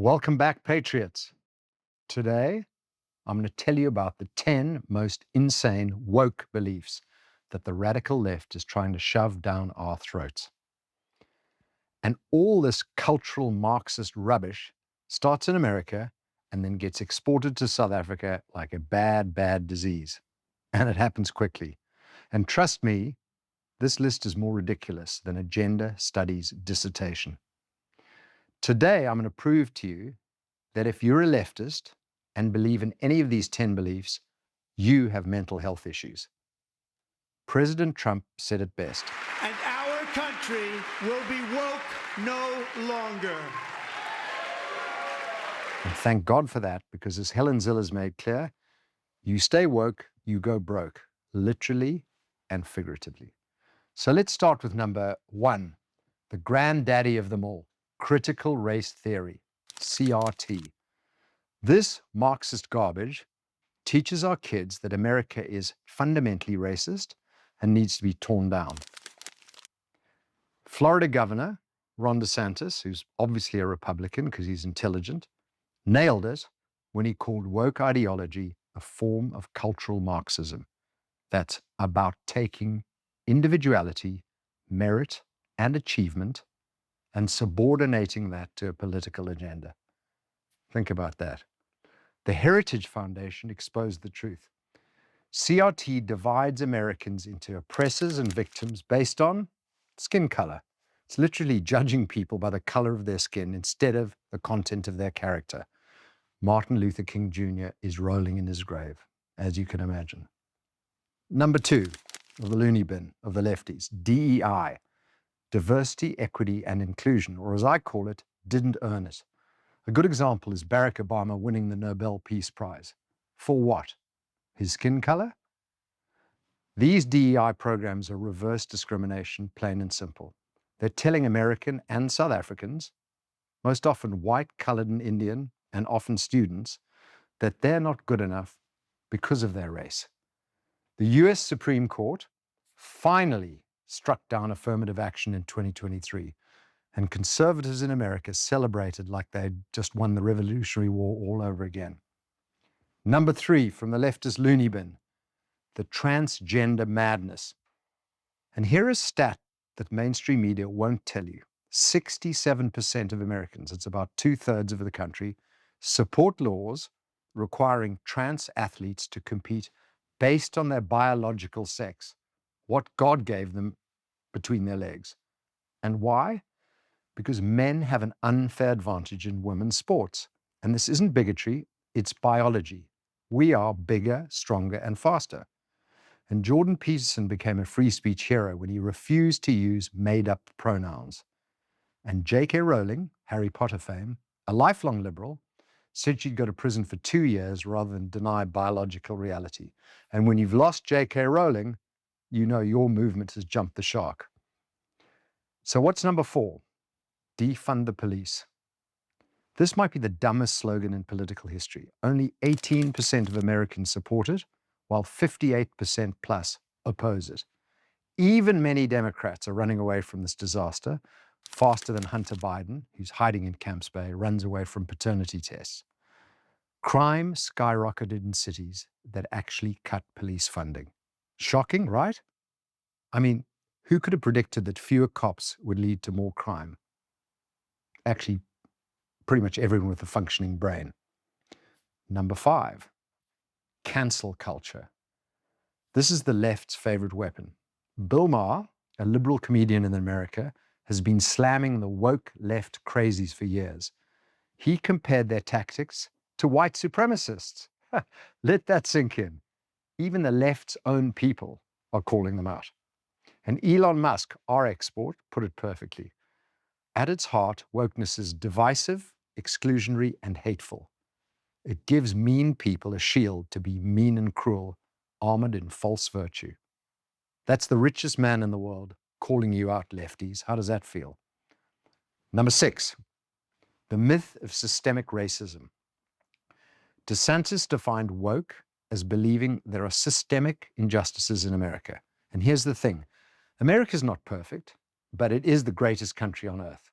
Welcome back, Patriots. Today, I'm going to tell you about the 10 most insane woke beliefs that the radical left is trying to shove down our throats. And all this cultural Marxist rubbish starts in America and then gets exported to South Africa like a bad, bad disease. And it happens quickly. And trust me, this list is more ridiculous than a gender studies dissertation. Today, I'm going to prove to you that if you're a leftist and believe in any of these 10 beliefs, you have mental health issues. President Trump said it best. And our country will be woke no longer. And thank God for that, because as Helen Ziller's made clear, you stay woke, you go broke, literally and figuratively. So let's start with number 1, the granddaddy of them all, critical race theory, CRT. This Marxist garbage teaches our kids that America is fundamentally racist and needs to be torn down. Florida Governor Ron DeSantis, who's obviously a Republican because he's intelligent, nailed it when he called woke ideology a form of cultural Marxism that's about taking individuality, merit, and achievement and subordinating that to a political agenda. Think about that. The Heritage Foundation exposed the truth. CRT divides Americans into oppressors and victims based on skin color. It's literally judging people by the color of their skin instead of the content of their character. Martin Luther King Jr. is rolling in his grave, as you can imagine. Number 2 of the loony bin of the lefties, DEI, diversity, equity, and inclusion, or as I call it, didn't earn it. A good example is Barack Obama winning the Nobel Peace Prize. For what? His skin color? These DEI programs are reverse discrimination, plain and simple. They're telling American and South Africans, most often white, colored, and Indian, and often students, that they're not good enough because of their race. The US Supreme Court finally struck down affirmative action in 2023, and conservatives in America celebrated like they'd just won the Revolutionary War all over again. Number 3 from the leftist loony bin, the transgender madness. And here is a stat that mainstream media won't tell you. 67% of Americans, it's about 2/3 of the country, support laws requiring trans athletes to compete based on their biological sex, what God gave them between their legs. And why? Because men have an unfair advantage in women's sports. And this isn't bigotry, it's biology. We are bigger, stronger, and faster. And Jordan Peterson became a free speech hero when he refused to use made-up pronouns. And J.K. Rowling, Harry Potter fame, a lifelong liberal, said she'd go to prison for 2 years rather than deny biological reality. And when you've lost J.K. Rowling, you know your movement has jumped the shark. So what's number 4? Defund the police. This might be the dumbest slogan in political history. Only 18% of Americans support it, while 58% plus oppose it. Even many Democrats are running away from this disaster faster than Hunter Biden, who's hiding in Camps Bay, runs away from paternity tests. Crime skyrocketed in cities that actually cut police funding. Shocking, right? I mean, who could have predicted that fewer cops would lead to more crime? Actually, pretty much everyone with a functioning brain. Number 5, cancel culture. This is the left's favorite weapon. Bill Maher, a liberal comedian in America, has been slamming the woke left crazies for years. He compared their tactics to white supremacists. Let that sink in. Even the left's own people are calling them out. And Elon Musk, our export, put it perfectly. At its heart, wokeness is divisive, exclusionary, and hateful. It gives mean people a shield to be mean and cruel, armored in false virtue. That's the richest man in the world calling you out, lefties. How does that feel? Number 6, the myth of systemic racism. DeSantis defined woke as believing there are systemic injustices in America. And here's the thing. America's not perfect, but it is the greatest country on earth.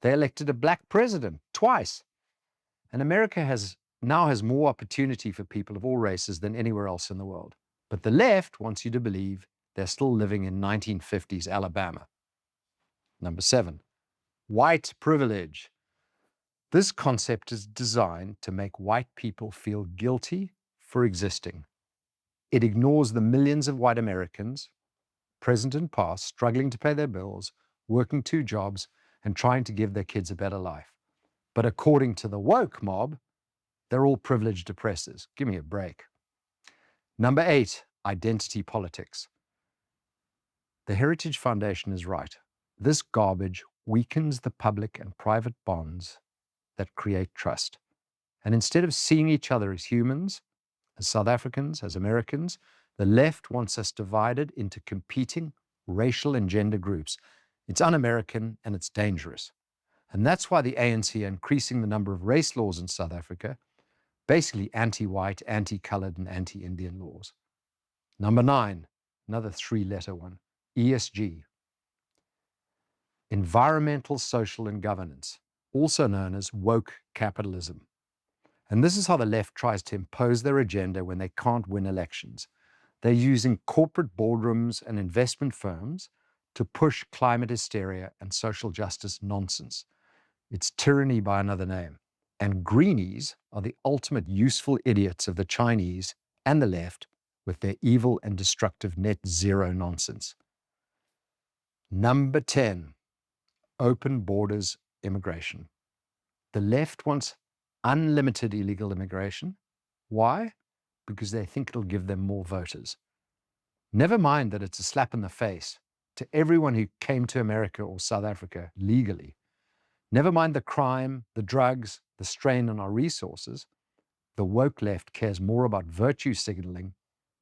They elected a black president twice. And America now has more opportunity for people of all races than anywhere else in the world. But the left wants you to believe they're still living in 1950s Alabama. Number 7, white privilege. This concept is designed to make white people feel guilty for existing. It ignores the millions of white Americans, present and past, struggling to pay their bills, working 2 jobs, and trying to give their kids a better life. But according to the woke mob, they're all privileged oppressors. Give me a break. Number 8, identity politics. The Heritage Foundation is right. This garbage weakens the public and private bonds that create trust. And instead of seeing each other as humans, as South Africans, as Americans, the left wants us divided into competing racial and gender groups. It's un-American and it's dangerous. And that's why the ANC are increasing the number of race laws in South Africa, basically anti-white, anti-colored, and anti-Indian laws. Number 9, another 3-letter one, ESG. Environmental, social, and governance, also known as woke capitalism. And this is how the left tries to impose their agenda when they can't win elections. They're using corporate boardrooms and investment firms to push climate hysteria and social justice nonsense. It's tyranny by another name. And greenies are the ultimate useful idiots of the Chinese and the left with their evil and destructive net zero nonsense. Number 10, open borders immigration. The left wants unlimited illegal immigration. Why? Because they think it'll give them more voters. Never mind that it's a slap in the face to everyone who came to America or South Africa legally. Never mind the crime, the drugs, the strain on our resources. The woke left cares more about virtue signaling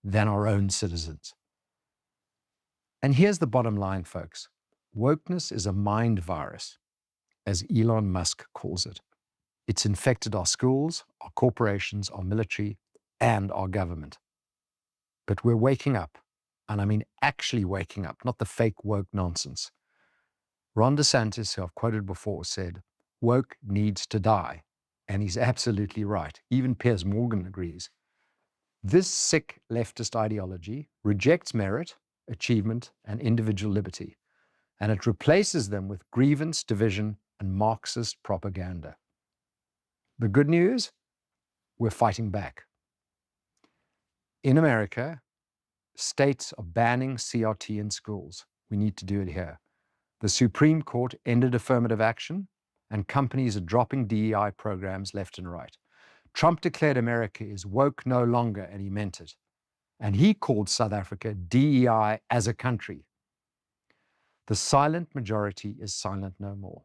than our own citizens. And here's the bottom line, folks. Wokeness is a mind virus, as Elon Musk calls it. It's infected our schools, our corporations, our military, and our government. But we're waking up, and I mean actually waking up, not the fake woke nonsense. Ron DeSantis, who I've quoted before, said, woke needs to die. And he's absolutely right. Even Piers Morgan agrees. This sick leftist ideology rejects merit, achievement, and individual liberty, and it replaces them with grievance, division, and Marxist propaganda. The good news? We're fighting back. In America, states are banning CRT in schools. We need to do it here. The Supreme Court ended affirmative action, and companies are dropping DEI programs left and right. Trump declared America is woke no longer, and he meant it. And he called South Africa DEI as a country. The silent majority is silent no more.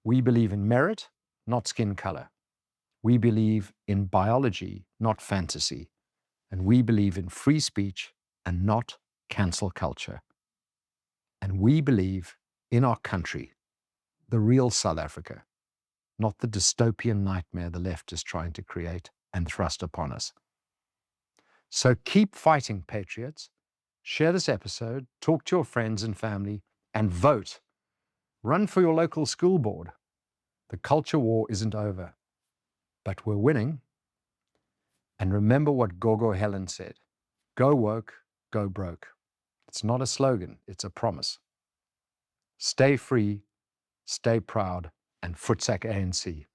We believe in merit, not skin color. We believe in biology, not fantasy. And we believe in free speech and not cancel culture. And we believe in our country, the real South Africa, not the dystopian nightmare the left is trying to create and thrust upon us. So keep fighting, patriots. Share this episode, talk to your friends and family, and vote. Run for your local school board. The culture war isn't over, but we're winning. And remember what Gogo Helen said, go woke, go broke. It's not a slogan, it's a promise. Stay free, stay proud, and Futsak ANC.